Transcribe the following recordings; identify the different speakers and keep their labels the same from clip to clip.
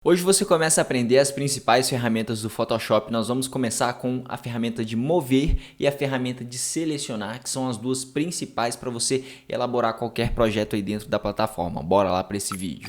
Speaker 1: Hoje você começa a aprender as principais ferramentas do Photoshop. Nós vamos começar com a ferramenta de mover e a ferramenta de selecionar, que são as duas principais para você elaborar qualquer projeto aí dentro da plataforma. Bora lá para esse vídeo.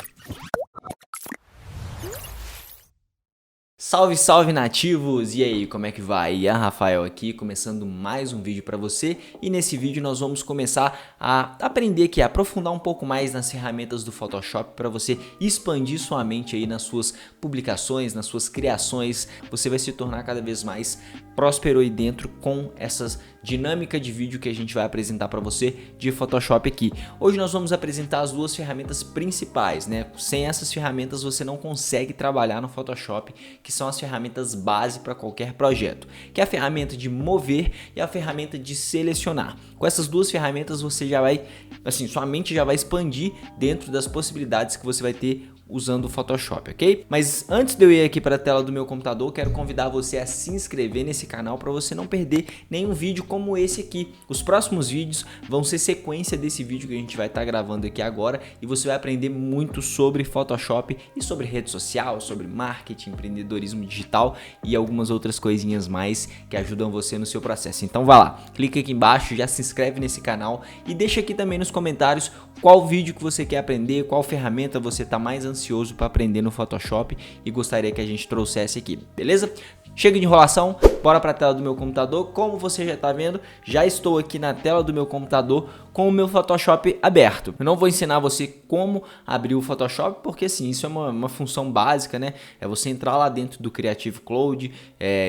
Speaker 1: Salve, salve nativos! E aí, como é que vai? Ian Rafael aqui, começando mais um vídeo para você. E nesse vídeo nós vamos começar a aprender aqui, a aprofundar um pouco mais nas ferramentas do Photoshop para você expandir sua mente aí nas suas publicações, nas suas criações. Você vai se tornar cada vez mais próspero aí dentro com essas dinâmica de vídeo que a gente vai apresentar para você de Photoshop aqui. Hoje nós vamos apresentar as duas ferramentas principais, né? Sem essas ferramentas você não consegue trabalhar no Photoshop, que são as ferramentas base para qualquer projeto, que é a ferramenta de mover e a ferramenta de selecionar. Com essas duas ferramentas você já vai, assim, sua mente já vai expandir dentro das possibilidades que você vai ter usando o Photoshop, ok? Mas antes de eu ir aqui para a tela do meu computador, quero convidar você a se inscrever nesse canal para você não perder nenhum vídeo como esse aqui. Os próximos vídeos vão ser sequência desse vídeo que a gente vai estar gravando aqui agora e você vai aprender muito sobre Photoshop e sobre rede social, sobre marketing, empreendedorismo digital e algumas outras coisinhas mais que ajudam você no seu processo. Então vai lá, clica aqui embaixo, já se inscreve nesse canal e deixa aqui também nos comentários qual vídeo que você quer aprender, qual ferramenta você está mais ansioso para aprender no Photoshop e gostaria que a gente trouxesse aqui, beleza? Chega de enrolação, bora para a tela do meu computador. Como você já está vendo, já estou aqui na tela do meu computador com o meu Photoshop aberto. Eu não vou ensinar você como abrir o Photoshop, porque assim, isso é uma função básica, né? É você entrar lá dentro do Creative Cloud,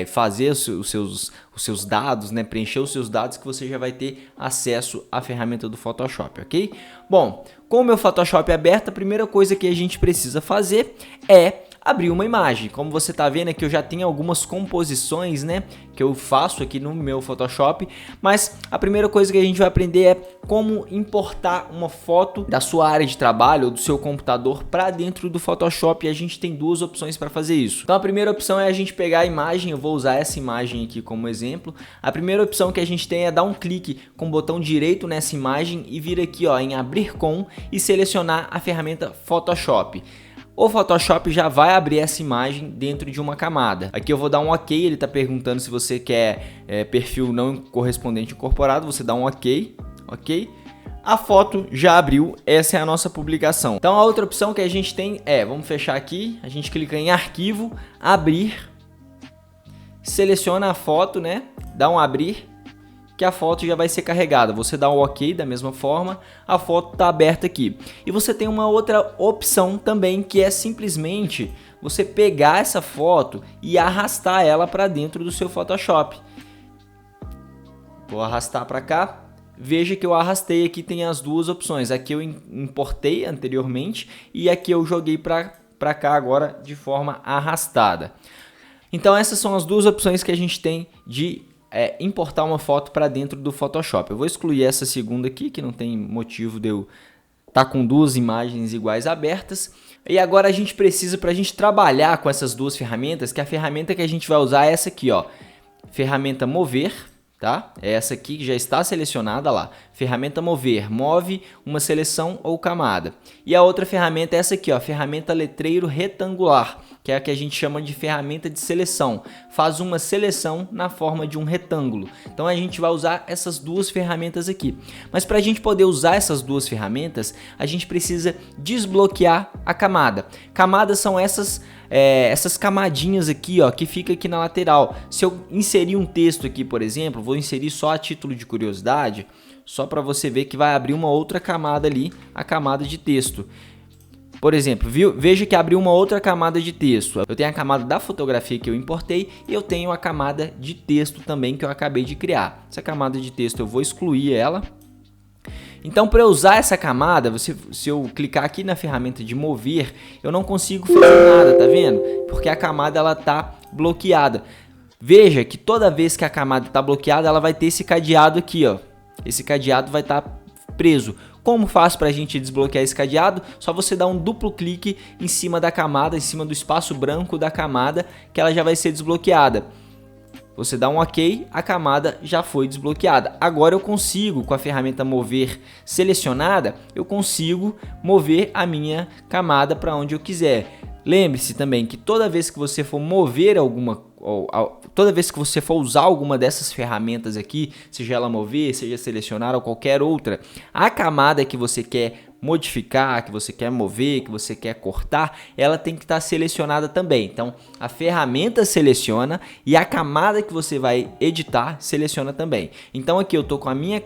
Speaker 1: fazer os seus dados, né? Preencher os seus dados que você já vai ter acesso à ferramenta do Photoshop, ok? Bom, com o meu Photoshop aberto, a primeira coisa que a gente precisa fazer é abrir uma imagem. Como você está vendo aqui, eu já tenho algumas composições, né, que eu faço aqui no meu Photoshop, mas a primeira coisa que a gente vai aprender é como importar uma foto da sua área de trabalho ou do seu computador para dentro do Photoshop, e a gente tem duas opções para fazer isso. Então a primeira opção é a gente pegar a imagem, eu vou usar essa imagem aqui como exemplo. A primeira opção que a gente tem é dar um clique com o botão direito nessa imagem e vir aqui, ó, em abrir com e selecionar a ferramenta Photoshop. O Photoshop já vai abrir essa imagem dentro de uma camada. Aqui eu vou dar um OK, ele está perguntando se você quer perfil não correspondente incorporado, você dá um OK, ok? A foto já abriu, essa é a nossa publicação. Então a outra opção que a gente tem vamos fechar aqui, a gente clica em arquivo, abrir, seleciona a foto, né? Dá um abrir, que a foto já vai ser carregada. Você dá um OK da mesma forma, a foto está aberta aqui. E você tem uma outra opção também, que é simplesmente você pegar essa foto e arrastar ela para dentro do seu Photoshop. Vou arrastar para cá. Veja que eu arrastei aqui, tem as duas opções. Aqui eu importei anteriormente e aqui eu joguei para cá agora de forma arrastada. Então essas são as duas opções que a gente tem de importar uma foto para dentro do Photoshop. Eu vou excluir essa segunda aqui, que não tem motivo de eu estar com duas imagens iguais abertas. E agora a gente precisa, para a gente trabalhar com essas duas ferramentas, que a ferramenta que a gente vai usar é essa aqui, ó, ferramenta mover, tá? É essa aqui que já está selecionada lá. Ferramenta mover, move uma seleção ou camada. E a outra ferramenta é essa aqui, ó, ferramenta letreiro retangular, que é a que a gente chama de ferramenta de seleção. Faz uma seleção na forma de um retângulo. Então a gente vai usar essas duas ferramentas aqui. Mas para a gente poder usar essas duas ferramentas, a gente precisa desbloquear a camada. Camadas são essas camadinhas aqui, ó, que fica aqui na lateral. Se eu inserir um texto aqui, por exemplo, vou inserir só a título de curiosidade, só para você ver que vai abrir uma outra camada ali, a camada de texto. Por exemplo, veja que abriu uma outra camada de texto. Eu tenho a camada da fotografia que eu importei e eu tenho a camada de texto também que eu acabei de criar. Essa camada de texto eu vou excluir ela. Então, para eu usar essa camada, se eu clicar aqui na ferramenta de mover, eu não consigo fazer nada, tá vendo? Porque a camada ela tá bloqueada. Veja que toda vez que a camada está bloqueada, ela vai ter esse cadeado aqui, ó. Esse cadeado vai estar preso. Como faz para a gente desbloquear esse cadeado? Só você dar um duplo clique em cima da camada, em cima do espaço branco da camada, que ela já vai ser desbloqueada. Você dá um OK, a camada já foi desbloqueada. Agora eu consigo, com a ferramenta mover selecionada, eu consigo mover a minha camada para onde eu quiser. Lembre-se também que toda vez que você for mover toda vez que você for usar alguma dessas ferramentas aqui, seja ela mover, seja selecionar ou qualquer outra, a camada que você quer modificar, que você quer mover, que você quer cortar, ela tem que estar selecionada também. Então, a ferramenta seleciona e a camada que você vai editar seleciona também. Então, aqui eu estou com a minha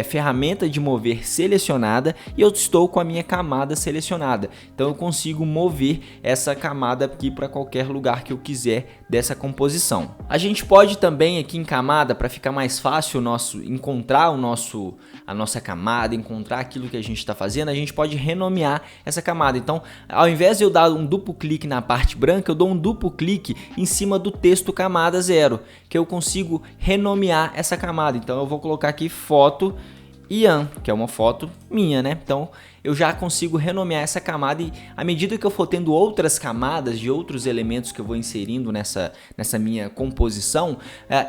Speaker 1: ferramenta de mover selecionada e eu estou com a minha camada selecionada. Então, eu consigo mover essa camada aqui para qualquer lugar que eu quiser dessa composição. A gente pode também aqui em camada, para ficar mais fácil encontrar a nossa camada, encontrar aquilo que a gente está fazendo, a gente pode renomear essa camada. Então, ao invés de eu dar um duplo clique na parte branca, eu dou um duplo clique em cima do texto camada 0, que eu consigo renomear essa camada. Então, eu vou colocar aqui foto Ian, que é uma foto minha, né? Então, eu já consigo renomear essa camada e à medida que eu for tendo outras camadas de outros elementos que eu vou inserindo nessa minha composição,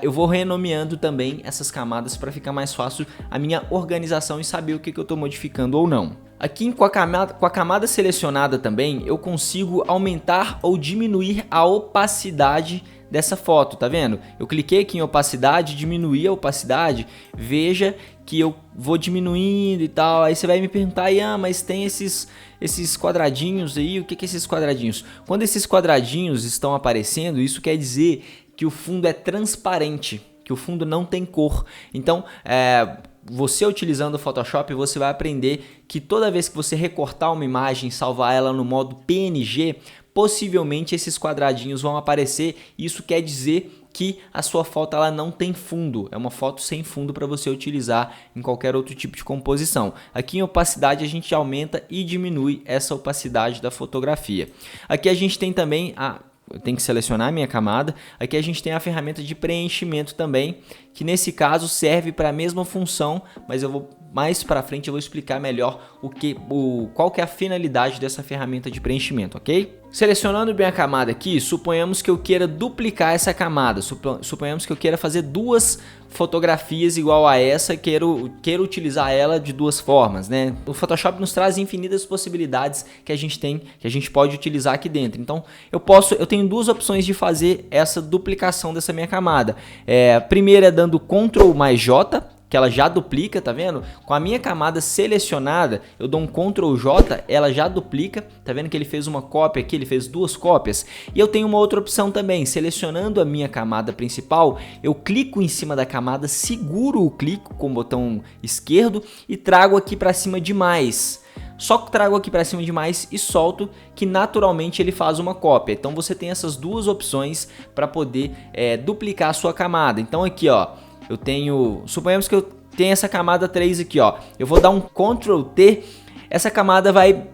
Speaker 1: eu vou renomeando também essas camadas para ficar mais fácil a minha organização e saber o que eu estou modificando ou não. Aqui com a camada selecionada também, eu consigo aumentar ou diminuir a opacidade dessa foto, tá vendo? Eu cliquei aqui em opacidade, diminuir a opacidade, veja que eu vou diminuindo e tal. Aí você vai me perguntar, mas tem esses quadradinhos aí, o que é esses quadradinhos? Quando esses quadradinhos estão aparecendo, isso quer dizer que o fundo é transparente, que o fundo não tem cor. Então, você utilizando o Photoshop, você vai aprender que toda vez que você recortar uma imagem, salvar ela no modo PNG, possivelmente esses quadradinhos vão aparecer. Isso quer dizer que a sua foto ela não tem fundo, é uma foto sem fundo para você utilizar em qualquer outro tipo de composição. Aqui em opacidade a gente aumenta e diminui essa opacidade da fotografia. Aqui a gente tem também eu tenho que selecionar a minha camada. Aqui a gente tem a ferramenta de preenchimento também, que nesse caso serve para a mesma função, mas mais para frente eu vou explicar melhor qual que é a finalidade dessa ferramenta de preenchimento, ok? Selecionando bem a camada aqui, suponhamos que eu queira duplicar essa camada, suponhamos que eu queira fazer duas fotografias igual a essa, quero utilizar ela de duas formas, né? O Photoshop nos traz infinitas possibilidades que a gente pode utilizar aqui dentro. Então eu tenho duas opções de fazer essa duplicação dessa minha camada. A primeira é dando Ctrl mais J, que ela já duplica, tá vendo? Com a minha camada selecionada, eu dou um Ctrl J, ela já duplica, tá vendo que ele fez uma cópia aqui, ele fez duas cópias. E eu tenho uma outra opção também, selecionando a minha camada principal, eu clico em cima da camada, seguro o clique com o botão esquerdo e trago aqui para cima de mais. Só que trago aqui para cima de mais e solto, que naturalmente ele faz uma cópia. Então você tem essas duas opções para poder duplicar a sua camada. Então aqui, ó, suponhamos que eu tenho essa camada 3 aqui, ó. Eu vou dar um Ctrl T, essa camada vai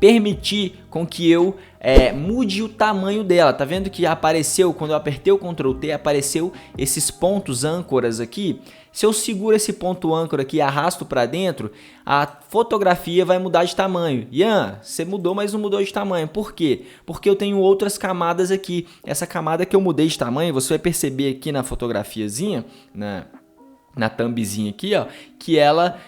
Speaker 1: permitir com que eu mude o tamanho dela. Tá vendo que apareceu, quando eu apertei o Ctrl T, apareceu esses pontos âncoras aqui. Se eu seguro esse ponto âncora aqui e arrasto para dentro, a fotografia vai mudar de tamanho. Ian, você mudou, mas não mudou de tamanho. Por quê? Porque eu tenho outras camadas aqui. Essa camada que eu mudei de tamanho, você vai perceber aqui na fotografiazinha, na thumbzinha aqui, ó, que ela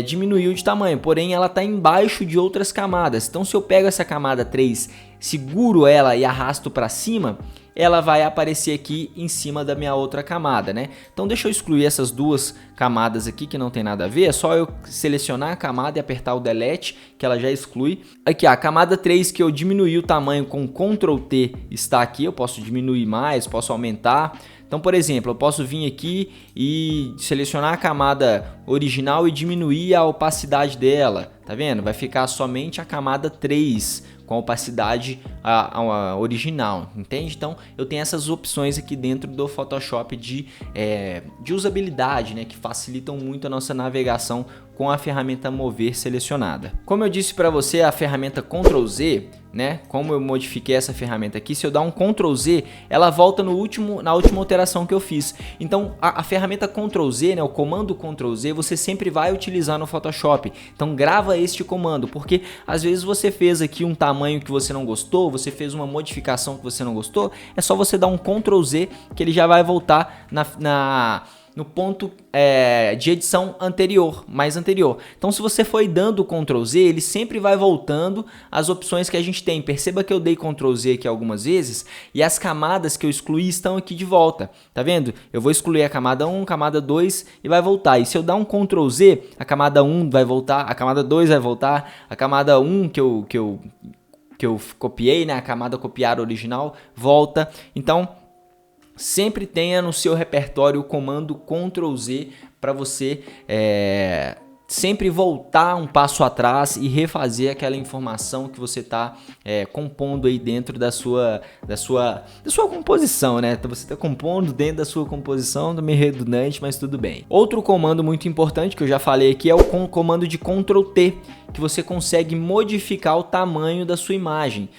Speaker 1: diminuiu de tamanho, porém ela está embaixo de outras camadas. Então se eu pego essa camada 3, seguro ela e arrasto para cima, ela vai aparecer aqui em cima da minha outra camada, né? Então deixa eu excluir essas duas camadas aqui que não tem nada a ver, é só eu selecionar a camada e apertar o delete, que ela já exclui. Aqui, a camada 3 que eu diminuí o tamanho com Ctrl T está aqui, eu posso diminuir mais, posso aumentar. Então, por exemplo, eu posso vir aqui e selecionar a camada original e diminuir a opacidade dela, tá vendo? Vai ficar somente a camada 3 com a opacidade a original, entende? Então, eu tenho essas opções aqui dentro do Photoshop de usabilidade, né, que facilitam muito a nossa navegação com a ferramenta mover selecionada. Como eu disse para você, a ferramenta Ctrl Z, né? Como eu modifiquei essa ferramenta aqui, se eu dar um Ctrl Z, ela volta na última alteração que eu fiz. Então a ferramenta Ctrl Z, né, o comando Ctrl Z, você sempre vai utilizar no Photoshop. Então grava este comando, porque às vezes você fez aqui um tamanho que você não gostou, você fez uma modificação que você não gostou, é só você dar um Ctrl Z que ele já vai voltar no ponto de edição mais anterior. Então se você for dando o Ctrl Z, ele sempre vai voltando às opções que a gente tem. Perceba que eu dei Ctrl Z aqui algumas vezes e as camadas que eu excluí estão aqui de volta. Tá vendo? Eu vou excluir a camada 1, camada 2 e vai voltar. E se eu dar um Ctrl Z, a camada 1 vai voltar, a camada 2 vai voltar, a camada 1 que eu copiei, né, a camada copiar original, volta. Então sempre tenha no seu repertório o comando Ctrl Z para você sempre voltar um passo atrás e refazer aquela informação que você está compondo aí dentro da sua composição, né? Então você está compondo dentro da sua composição, meio redundante, mas tudo bem. Outro comando muito importante que eu já falei aqui é o comando de Ctrl T, que você consegue modificar o tamanho da sua imagem.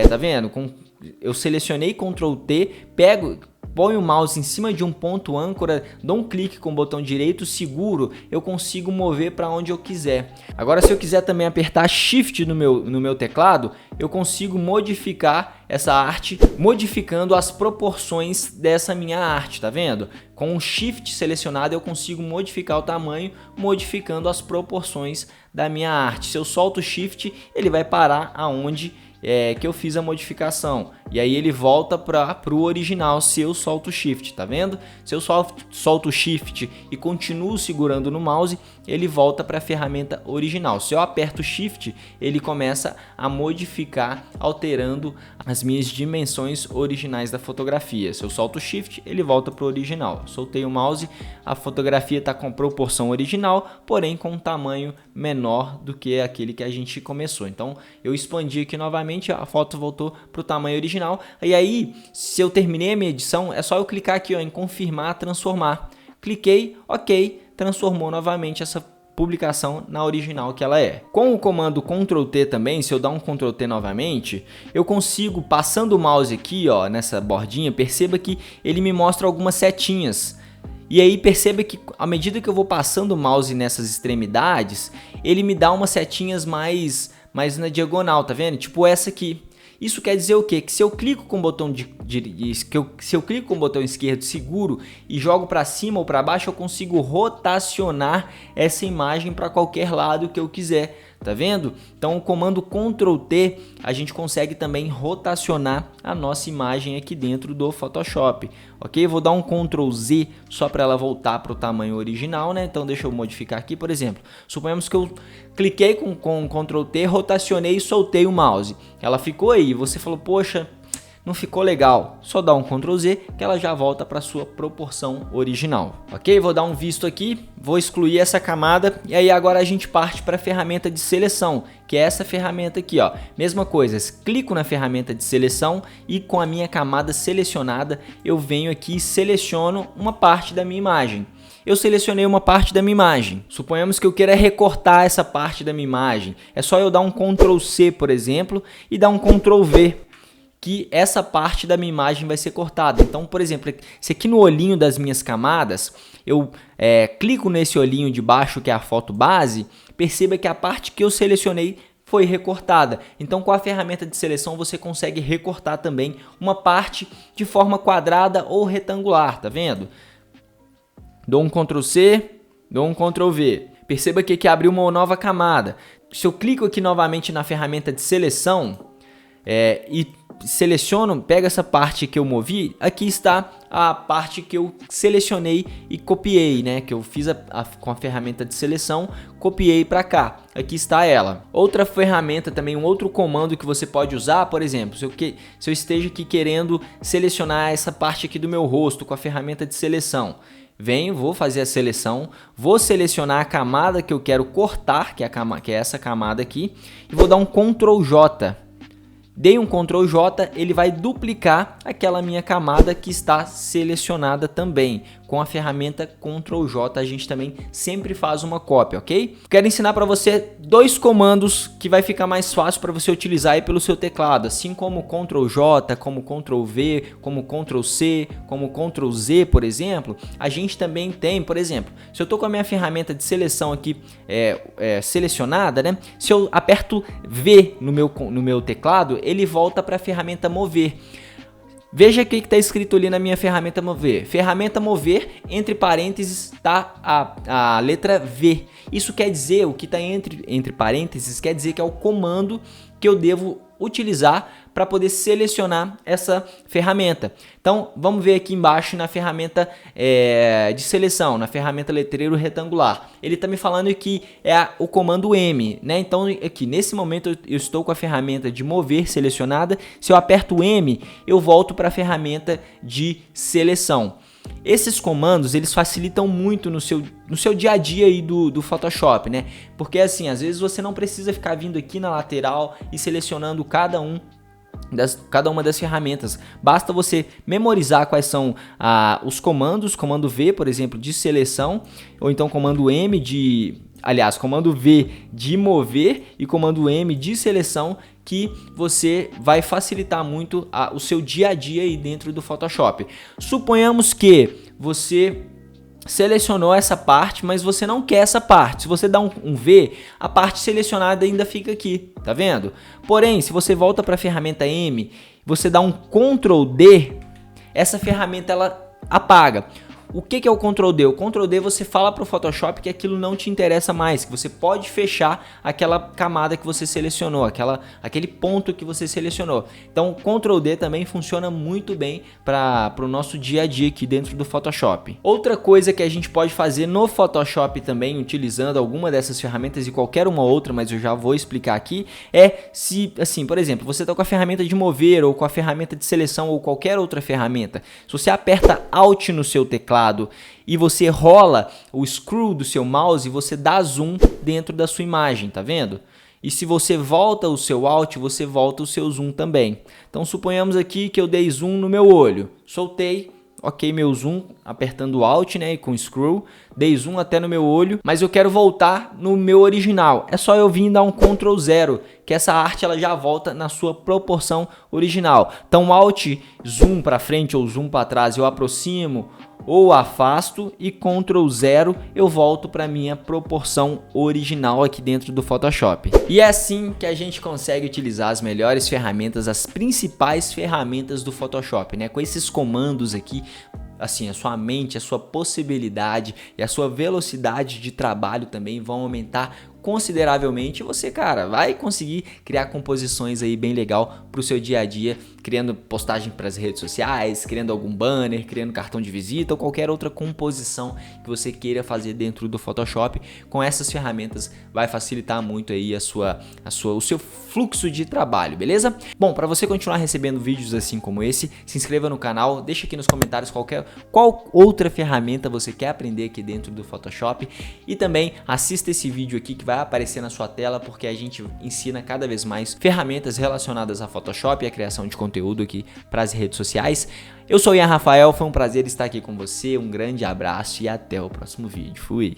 Speaker 1: Tá vendo? Eu selecionei Ctrl T, põe o mouse em cima de um ponto âncora, dou um clique com o botão direito, seguro, eu consigo mover para onde eu quiser. Agora, se eu quiser também apertar Shift no meu teclado, eu consigo modificar essa arte, modificando as proporções dessa minha arte, tá vendo? Com o Shift selecionado, eu consigo modificar o tamanho, modificando as proporções da minha arte. Se eu solto o Shift, ele vai parar aonde que eu fiz a modificação, e aí ele volta para o original se eu solto o Shift, tá vendo? Se eu solto o Shift e continuo segurando no mouse, ele volta para a ferramenta original. Se eu aperto o Shift, ele começa a modificar, alterando as minhas dimensões originais da fotografia. Se eu solto o Shift, ele volta para o original. Soltei o mouse, a fotografia está com proporção original, porém com um tamanho menor do que aquele que a gente começou. Então eu expandi aqui novamente, a foto voltou para o tamanho original. E aí, se eu terminei a minha edição, é só eu clicar aqui em confirmar, transformar. Cliquei, ok, transformou novamente essa publicação na original que ela é. Com o comando Ctrl T também, se eu dar um Ctrl T novamente, eu consigo, passando o mouse aqui nessa bordinha, perceba que ele me mostra algumas setinhas. E aí perceba que à medida que eu vou passando o mouse nessas extremidades, ele me dá umas setinhas mais na diagonal, tá vendo? Tipo essa aqui. Isso quer dizer o quê? Que se eu clico com o botão se eu clico com o botão esquerdo seguro e jogo para cima ou para baixo, eu consigo rotacionar essa imagem para qualquer lado que eu quiser. Tá vendo? Então o comando Ctrl T, a gente consegue também rotacionar a nossa imagem aqui dentro do Photoshop. Ok? Vou dar um Ctrl Z só para ela voltar para o tamanho original, né? Então deixa eu modificar aqui, por exemplo. Suponhamos que eu cliquei com Ctrl T, rotacionei e soltei o mouse. Ela ficou aí. Você falou, poxa, não ficou legal, só dá um Ctrl Z que ela já volta para sua proporção original. Ok? Vou dar um visto aqui, vou excluir essa camada e aí agora a gente parte para a ferramenta de seleção, que é essa ferramenta aqui, ó. Mesma coisa, clico na ferramenta de seleção e com a minha camada selecionada eu venho aqui e seleciono uma parte da minha imagem. Eu selecionei uma parte da minha imagem. Suponhamos que eu queira recortar essa parte da minha imagem. É só eu dar um Ctrl C, por exemplo, e dar um Ctrl V, que essa parte da minha imagem vai ser cortada. Então, por exemplo, se aqui no olhinho das minhas camadas, eu clico nesse olhinho de baixo, que é a foto base, perceba que a parte que eu selecionei foi recortada. Então, com a ferramenta de seleção, você consegue recortar também uma parte de forma quadrada ou retangular, tá vendo? Dou um Ctrl C, dou um Ctrl V. Perceba que aqui abriu uma nova camada. Se eu clico aqui novamente na ferramenta de seleção e seleciono, pego essa parte que eu movi, aqui está a parte que eu selecionei e copiei, né? Que eu fiz com a ferramenta de seleção, copiei para cá. Aqui está ela. Outra ferramenta também, um outro comando que você pode usar, por exemplo, se eu esteja aqui querendo selecionar essa parte aqui do meu rosto com a ferramenta de seleção. Vou fazer a seleção, vou selecionar a camada que eu quero cortar, que é essa camada aqui, e vou dar um Ctrl J. Dei um Ctrl J, ele vai duplicar aquela minha camada que está selecionada também. Com a ferramenta Ctrl J a gente também sempre faz uma cópia, ok? Quero ensinar para você dois comandos que vai ficar mais fácil para você utilizar aí pelo seu teclado, assim como Ctrl J, como Ctrl V, como Ctrl C, como Ctrl Z, por exemplo. A gente também tem, por exemplo, se eu estou com a minha ferramenta de seleção aqui selecionada, né? Se eu aperto V no meu teclado, ele volta para a ferramenta mover. Veja o que está escrito ali na minha ferramenta mover. Ferramenta mover, entre parênteses, está a letra V. Isso quer dizer, o que está entre parênteses, quer dizer que é o comando que eu devo utilizar para poder selecionar essa ferramenta. Então, vamos ver aqui embaixo na ferramenta de seleção, na ferramenta letreiro retangular. Ele está me falando que é o comando M, né? Então, aqui nesse momento eu estou com a ferramenta de mover selecionada. Se eu aperto M, eu volto para a ferramenta de seleção. Esses comandos, eles facilitam muito no seu dia a dia aí do Photoshop, né? Porque assim, às vezes você não precisa ficar vindo aqui na lateral e selecionando cada uma das ferramentas. Basta você memorizar quais são os comandos, comando V, por exemplo, de seleção, ou então comando comando V de mover e comando M de seleção, que você vai facilitar muito o seu dia a dia aí dentro do Photoshop. Suponhamos que você selecionou essa parte, mas você não quer essa parte. Se você dá um V, a parte selecionada ainda fica aqui, tá vendo? Porém, se você volta para a ferramenta M, você dá um Ctrl D, essa ferramenta ela apaga. O que é o Ctrl D? O Ctrl D você fala para o Photoshop que aquilo não te interessa mais, que você pode fechar aquela camada que você selecionou, aquele ponto que você selecionou. Então o Ctrl D também funciona muito bem para o nosso dia a dia aqui dentro do Photoshop. Outra coisa que a gente pode fazer no Photoshop também, utilizando alguma dessas ferramentas e qualquer uma outra, mas eu já vou explicar aqui, se, assim, por exemplo, você está com a ferramenta de mover ou com a ferramenta de seleção ou qualquer outra ferramenta, se você aperta Alt no seu teclado e você rola o screw do seu mouse, você dá zoom dentro da sua imagem, tá vendo? E se você volta o seu Alt, você volta o seu zoom também. Então suponhamos aqui que eu dei zoom no meu olho, soltei, ok, meu zoom, apertando Alt, né, e com screw, dei zoom até no meu olho, mas eu quero voltar no meu original. É só eu vir dar um Ctrl 0, que essa arte ela já volta na sua proporção original. Então Alt, zoom para frente ou zoom para trás, eu aproximo ou afasto, e Ctrl 0 eu volto para minha proporção original aqui dentro do Photoshop. E é assim que a gente consegue utilizar as melhores ferramentas, as principais ferramentas do Photoshop, né? Com esses comandos aqui, assim, a sua mente, a sua possibilidade e a sua velocidade de trabalho também vão aumentar consideravelmente. Você, cara, vai conseguir criar composições aí bem legal para o seu dia a dia, criando postagem para as redes sociais, criando algum banner, criando cartão de visita ou qualquer outra composição que você queira fazer dentro do Photoshop. Com essas ferramentas vai facilitar muito aí o seu fluxo de trabalho, beleza? Bom, para você continuar recebendo vídeos assim como esse, se inscreva no canal, deixa aqui nos comentários qual outra ferramenta você quer aprender aqui dentro do Photoshop, e também assista esse vídeo aqui que vai aparecer na sua tela, porque a gente ensina cada vez mais ferramentas relacionadas a Photoshop e a criação de conteúdo aqui para as redes sociais. Eu sou o Ian Rafael, foi um prazer estar aqui com você, um grande abraço e até o próximo vídeo. Fui!